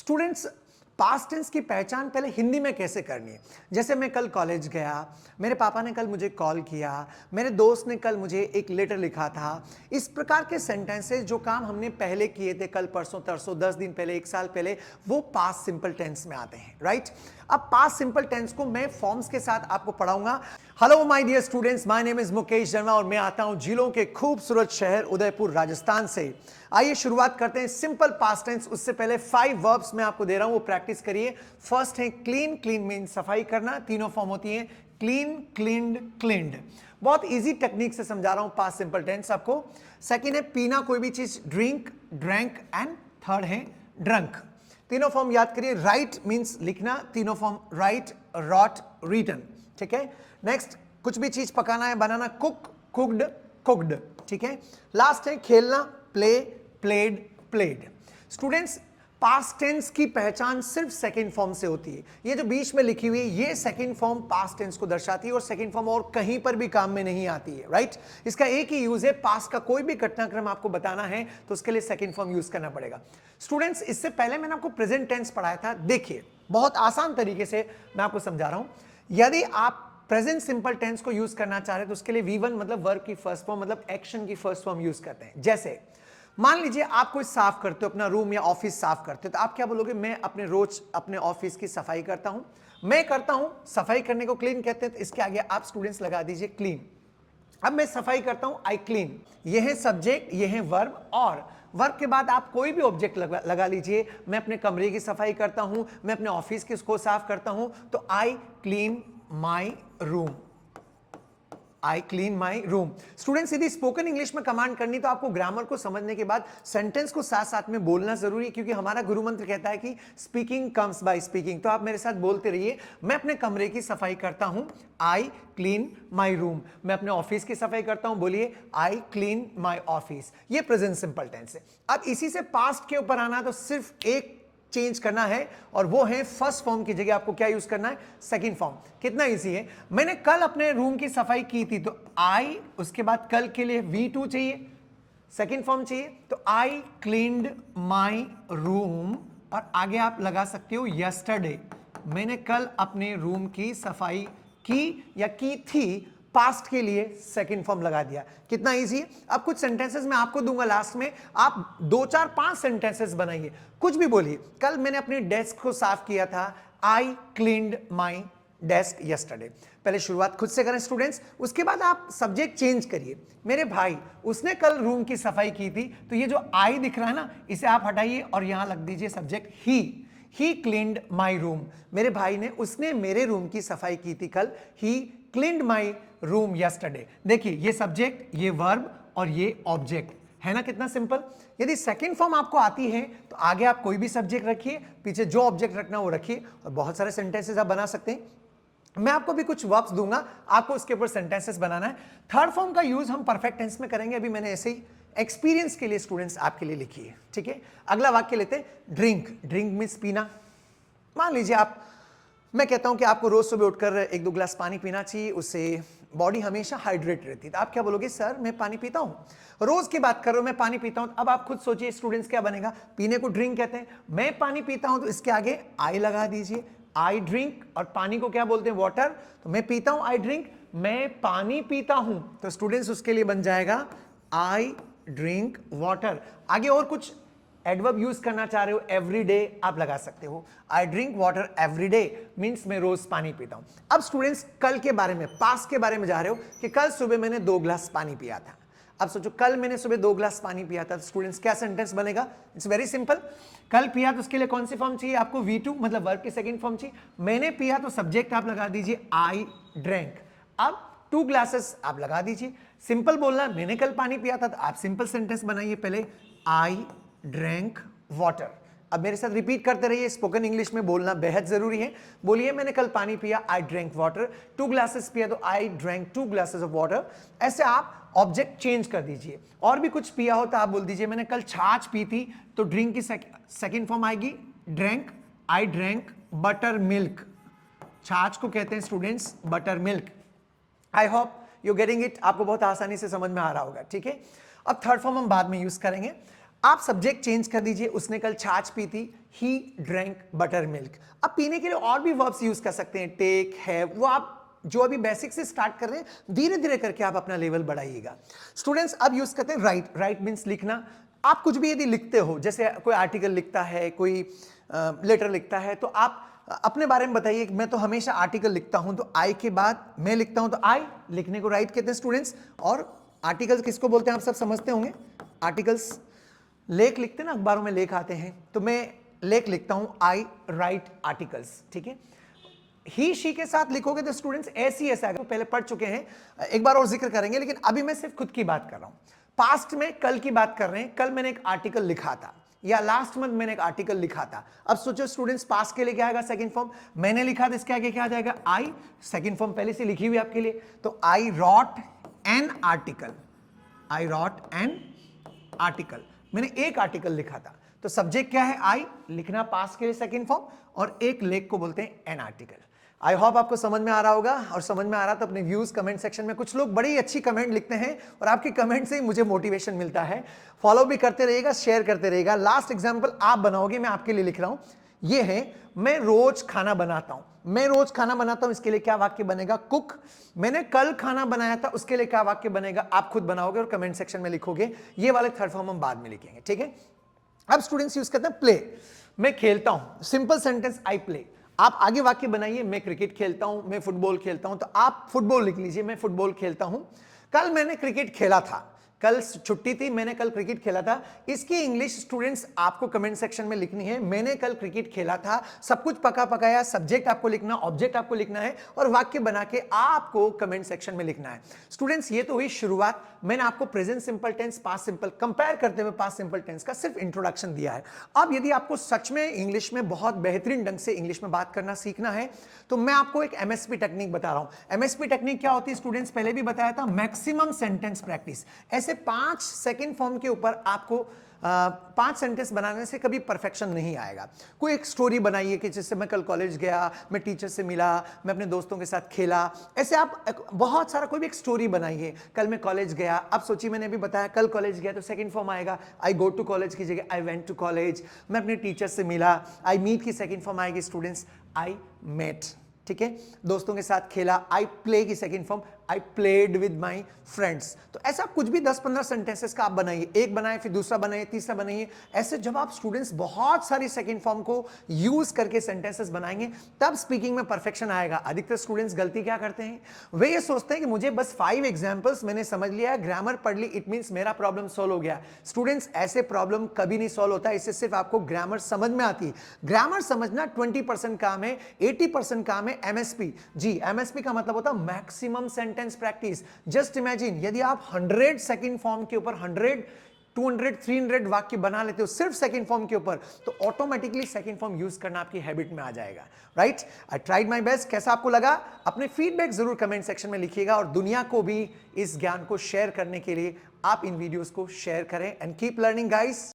Students, past tense की पहचान पहले हिंदी में कैसे करनी है। जैसे मैं कल कॉलेज गया, मेरे पापा ने कल मुझे कॉल किया, मेरे दोस्त ने कल मुझे एक लेटर लिखा था। इस प्रकार के सेंटेंसेस जो काम हमने पहले किए थे, कल, परसों, तरसों, 10 दिन पहले, 1 साल पहले, वो पास्ट सिंपल टेंस में आते हैं, राइट। अब पास्ट सिंपल टेंस को मैं फॉर्म्स के साथ आपको पढ़ाऊंगा। Hello my dear students, my name is Mukesh Janwa और मैं आता हूं झीलों के खूबसूरत शहर उदयपुर राजस्थान से। आइए शुरुआत करते हैं सिंपल पास्ट टेंस। उससे पहले 5 वर्ब्स मैं आपको दे रहा हूं, वो प्रैक्टिस करिए। फर्स्ट है क्लीन। क्लीन मीन सफाई करना, तीनों फॉर्म होती हैं, क्लीन, क्लीन्ड, क्लीन्ड। बहुत इजी टेक्निक से समझा रहा हूं पास्ट सिंपल टेंस आपको। सेकंड है पीना कोई भी चीज, ड्रिंक, ड्रैंक एंड थर्ड है ड्रंक। तीनों फॉर्म याद करिए। राइट मींस लिखना, तीनों फॉर्म राइट, रॉट, रिटन, ठीक है। नेक्स्ट, कुछ भी चीज पकाना है, बनाना, कुक, कुक्ड, कुक्ड, ठीक है। लास्ट है खेलना, play, played, played. Students, past tense की पहचान सिर्फ सेकंड फॉर्म से होती है। ये जो बीच में लिखी हुई है, ये सेकंड फॉर्म पास्ट टेंस को दर्शाती है और सेकंड फॉर्म और कहीं पर भी काम में नहीं आती है, राइट। इसका एक ही यूज है, पास्ट का कोई भी घटनाक्रम आपको बताना है तो उसके लिए सेकंड फॉर्म यूज करना पड़ेगा। स्टूडेंट्स, इससे पहले मैंने आपको प्रेजेंट टेंस पढ़ाया था। देखिए, बहुत आसान तरीके से मैं आपको समझा रहा हूं। यदि आप प्रेजेंट सिंपल टेंस को यूज करना चाह रहे हैं तो उसके लिए V1 मतलब वर्ब की फर्स्ट फॉर्म, मतलब एक्शन की फर्स्ट फॉर्म यूज करते हैं। जैसे मान लीजिए आप कोई साफ करते हो, अपना रूम या ऑफिस साफ करते हो, तो आप क्या बोलोगे? मैं अपने रोज अपने ऑफिस की सफाई करता हूं। मैं करता हूं, सफाई करने को क्लीन कहते हैं, तो इसके आगे आप स्टूडेंट्स लगा दीजिए क्लीन। अब मैं सफाई करता हूं, आई क्लीन। ये है सब्जेक्ट, ये है वर्ब, और वर्ब के बाद आप कोई भी ऑब्जेक्ट लगा लीजिए। मैं अपने कमरे की सफाई करता हूं, मैं अपने ऑफिस की को साफ करता हूं, तो I clean my room. I clean my room. Students, यदि स्पोकन इंग्लिश में कमांड करनी तो आपको ग्रामर को समझने के बाद सेंटेंस को साथ साथ में बोलना जरूरी है, क्योंकि हमारा गुरु मंत्र कहता है कि स्पीकिंग कम्स बाय स्पीकिंग। तो आप मेरे साथ बोलते रहिए, मैं अपने कमरे की सफाई करता हूं, आई क्लीन माई रूम। मैं अपने ऑफिस की सफाई करता हूं, बोलिए आई क्लीन माई ऑफिस। ये प्रेजेंट सिंपल टेंस है। अब इसी से पास्ट के ऊपर आना तो सिर्फ एक चेंज करना है, और वो है फर्स्ट फॉर्म की जगह आपको क्या यूज करना है? Second form. कितना इजी है। मैंने कल अपने रूम की सफाई की थी, तो आई, उसके बाद कल के लिए V2 चाहिए, सेकंड फॉर्म चाहिए, तो आई क्लीन्ड माई रूम, और आगे आप लगा सकते हो यस्टरडे। मैंने कल अपने रूम की सफाई की या की थी, पास्ट के लिए सेकंड फॉर्म लगा दिया। कितना इजी है। अब कुछ सेंटेंसेस मैं आपको दूंगा लास्ट में, आप 2 4 5 सेंटेंसेस बनाइए, कुछ भी बोलिए। कल मैंने अपने डेस्क को साफ किया था, आई क्लीन्ड माई डेस्क यस्टरडे। पहले शुरुआत खुद से करें स्टूडेंट्स, उसके बाद आप सब्जेक्ट चेंज करिए। मेरे भाई, उसने कल रूम की सफाई की थी, तो ये जो आई दिख रहा है ना, इसे आप हटाइए और यहां लग दीजिए subject he cleaned my room. मेरे भाई ने, उसने मेरे रूम की सफाई की थी कल, ही क्लीन्ड माई रूम यस्टरडे। देखिए, ये सब्जेक्ट, ये वर्ब और ये ऑब्जेक्ट है ना, कितना सिंपल। यदि सेकंड फॉर्म आपको आती है तो आगे आप कोई भी सब्जेक्ट रखिए, पीछे जो ऑब्जेक्ट रखना वो रखिए, और बहुत सारे सेंटेंसेस आप बना सकते हैं। मैं आपको भी कुछ वर्ब्स दूंगा, आपको उसके ऊपर सेंटेंसेस बनाना है। थर्ड फॉर्म का यूज हम परफेक्ट टेंस में करेंगे। अभी मैंने ऐसे ही एक्सपीरियंस के लिए स्टूडेंट्स आपके लिए लिखी है, ठीक है। अगला वाक्य लेते हैं, ड्रिंक। ड्रिंक मीन्स पीना। मान लीजिए मैं कहता हूं कि आपको रोज सुबह उठकर 1-2 ग्लास पानी पीना चाहिए, उससे बॉडी हमेशा हाइड्रेट रहती है। तो आप क्या बोलोगे? सर, मैं पानी पीता हूं, रोज की बात कर रहे हो, मैं पानी पीता हूं। अब आप खुद सोचिए स्टूडेंट्स, क्या बनेगा? पीने को ड्रिंक कहते हैं, मैं पानी पीता हूं, तो इसके आगे आई लगा दीजिए, आई ड्रिंक। और पानी को क्या बोलते हैं? वाटर। तो मैं पीता हूं, आई ड्रिंक, मैं पानी पीता हूं, तो स्टूडेंट्स उसके लिए बन जाएगा आई ड्रिंक वाटर। आगे और कुछ एडवर्ब यूज करना चाह रहे हो, एवरी डे आप लगा सकते हो, I drink water every day means मैं रोज पानी पीता हूं। अब स्टूडेंट्स, कल के बारे में, पास्ट के बारे में जा रहे हो कि कल सुबह मैंने 2 ग्लास पानी पिया था। अब सोचो, कल मैंने सुबह 2 ग्लास पानी पिया था, तो स्टूडेंट्स क्या सेंटेंस बनेगा? It's very simple. कल पिया तो उसके लिए कौन सी फॉर्म चाहिए आपको? V2 मतलब वर्ब की सेकंड फॉर्म चाहिए। मैंने पिया तो सब्जेक्ट आप लगा दीजिए आई ड्रैंक। अब 2 ग्लासेस आप लगा दीजिए। सिंपल बोलना, मैंने कल पानी पिया था, तो आप सिंपल सेंटेंस बनाइए पहले, आई ड्रैंक वाटर। अब मेरे साथ रिपीट करते रहिए, स्पोकन इंग्लिश में बोलना बेहद जरूरी है। बोलिए, मैंने कल पानी पिया, आई ड्रैंक वाटर। 2 ग्लासेस पिया तो I drank 2 glasses of water. ऐसे आप ऑब्जेक्ट चेंज कर दीजिए। और भी कुछ पिया हो तो आप बोल दीजिए, मैंने कल छाछ पी थी, तो ड्रिंक की सेकेंड फॉर्म आएगी drank, I drank butter milk. छाछ को कहते हैं students butter milk. I hope you getting it, आपको बहुत आसानी से समझ में आ रहा होगा, ठीक है। अब थर्ड फॉर्म हम बाद में यूज करेंगे। आप सब्जेक्ट चेंज कर दीजिए, उसने कल छाछ पी थी, ही ड्रैंक बटर मिल्क। अब पीने के लिए और भी वर्ब्स यूज कर सकते हैं, टेक, हैव, वो आप जो अभी बेसिक से स्टार्ट कर रहे हैं धीरे धीरे करके आप अपना लेवल बढ़ाइएगा। स्टूडेंट्स अब यूज करते हैं राइट। राइट मीन्स लिखना। आप कुछ भी यदि लिखते हो, जैसे कोई आर्टिकल लिखता है, कोई लेटर लिखता है, तो आप अपने बारे में बताइए कि मैं तो हमेशा आर्टिकल लिखता हूं, तो आई के बाद मैं लिखता हूं, तो आई लिखने को राइट कहते हैं स्टूडेंट्स। और आर्टिकल्स किसको बोलते हैं आप सब समझते होंगे। आर्टिकल्स, लेख लिखते हैं ना, अखबारों में लेख आते हैं, तो मैं लेख लिखता हूं, आई राइट आर्टिकल्स। ठीक है, ही शी के साथ लिखोगे तो स्टूडेंट्स ऐसी ऐसा आएगा, पहले पढ़ चुके हैं, एक बार और जिक्र करेंगे, लेकिन अभी मैं सिर्फ खुद की बात कर रहा हूं। पास्ट में कल की बात कर रहे हैं, कल मैंने एक आर्टिकल लिखा था, या लास्ट मंथ मैंने एक आर्टिकल लिखा था। अब सोचो स्टूडेंट्स, पास्ट के लिए क्या आएगा, सेकंड फॉर्म। मैंने लिखा था, इसके आगे क्या आ जाएगा, आई, सेकंड फॉर्म पहले से लिखी हुई आपके लिए, तो I wrote an article. I wrote an article, मैंने एक आर्टिकल लिखा था। तो सब्जेक्ट क्या है, आई, लिखना पास्ट के लिए सेकंड फॉर्म, और एक लेख को बोलते हैं एन आर्टिकल। आई होप आपको समझ में आ रहा होगा, और समझ में आ रहा तो अपने व्यूज कमेंट सेक्शन में, कुछ लोग बड़ी अच्छी कमेंट लिखते हैं और आपके कमेंट से ही मुझे मोटिवेशन मिलता है। फॉलो भी करते रहिएगा, शेयर करते रहिएगा। लास्ट एग्जांपल आप बनाओगे, मैं आपके लिए लिख रहा हूं, ये है, मैं रोज खाना बनाता हूं। मैं रोज खाना बनाता हूं, इसके लिए क्या वाक्य बनेगा, कुक। मैंने कल खाना बनाया था, उसके लिए क्या वाक्य बनेगा, आप खुद बनाओगे और कमेंट सेक्शन में लिखोगे। ये वाले थर्ड फॉर्म हम बाद में लिखेंगे, ठीक है। अब स्टूडेंट्स यूज करते हैं प्ले। मैं खेलता हूं, सिंपल सेंटेंस, आई प्ले। आप आगे वाक्य बनाइए, मैं क्रिकेट खेलता हूं, मैं फुटबॉल खेलता हूं, तो आप फुटबॉल लिख लीजिए, मैं फुटबॉल खेलता हूं। कल मैंने क्रिकेट खेला था, कल छुट्टी थी, मैंने कल क्रिकेट खेला था। इसकी इंग्लिश स्टूडेंट्स आपको कमेंट सेक्शन में लिखनी है, मैंने कल क्रिकेट खेला था। सब कुछ पका पकाया, सब्जेक्ट आपको लिखना, ऑब्जेक्ट आपको लिखना है, और वाक्य बना के आपको कमेंट सेक्शन में लिखना है। स्टूडेंट्स ये तो हुई शुरुआत, मैंने आपको present simple tense, past simple compare करते हुए पास्ट सिंपल टेंस का सिर्फ इंट्रोडक्शन दिया है। अब यदि आपको सच में इंग्लिश में बहुत बेहतरीन ढंग से इंग्लिश में बात करना सीखना है, तो मैं आपको एक एमएसपी टेक्निक बता रहा हूं। एमएसपी टेक्निक क्या होती है स्टूडेंट्स, पहले भी बताया था, मैक्सिमम सेंटेंस प्रैक्टिस। ऐसे 5 सेकंड फॉर्म के ऊपर आपको 5 सेंटेंस बनाने से कभी परफेक्शन नहीं आएगा। कोई एक स्टोरी बनाइए कि जैसे मैं कल कॉलेज गया, मैं टीचर से मिला, मैं अपने दोस्तों के साथ खेला। ऐसे आप बहुत सारा कोई भी एक स्टोरी बनाइए, कल मैं कॉलेज गया। अब सोचिए, मैंने अभी बताया कल कॉलेज गया, तो सेकंड फॉर्म आएगा, आई गो टू कॉलेज की जगह आई वेंट टू कॉलेज। मैं अपने टीचर से मिला, आई मीट की सेकंड फॉर्म आएगी स्टूडेंट्स, आई मेट। ठीक है, दोस्तों के साथ खेला, आई प्ले की second form, I played with my friends. तो ऐसा कुछ भी 10-15 सेंटेंसेस का आप बनाइए, एक बनाए, फिर दूसरा बनाइए, तीसरा बनाइए। ऐसे जब आप स्टूडेंट्स बहुत सारी सेकंड फॉर्म को यूज करके सेंटेंसेस बनाएंगे, तब स्पीकिंग में परफेक्शन आएगा। अधिकतर स्टूडेंट्स गलती क्या करते हैं, वे ये सोचते हैं कि मुझे बस 5 एग्जाम्पल्स मैंने समझ लिया, ग्रामर पढ़ ली, इट मीन्स मेरा प्रॉब्लम सॉल्व हो गया। स्टूडेंट्स, ऐसे प्रॉब्लम कभी नहीं सॉल्व होता, इससे सिर्फ आपको ग्रामर समझ में आती है। ग्रामर समझना 20% काम है, 80% काम है एमएसपी। जी, एमएसपी का मतलब होता है maximum sentence practice. Just imagine, यदि आप 100 सेकंड फॉर्म के ऊपर 100, 200, 300 वाक्य बना लेते हो सिर्फ सेकंड फॉर्म के ऊपर, तो ऑटोमेटिकली सेकंड फॉर्म यूज करना आपकी हैबिट में आ जाएगा। Right, I tried my best. कैसा आपको लगा, अपने फीडबैक जरूर कमेंट सेक्शन में लिखिएगा, और दुनिया को भी इस ज्ञान को शेयर करने के लिए आप इन वीडियोस को शेयर करें। And keep learning guys.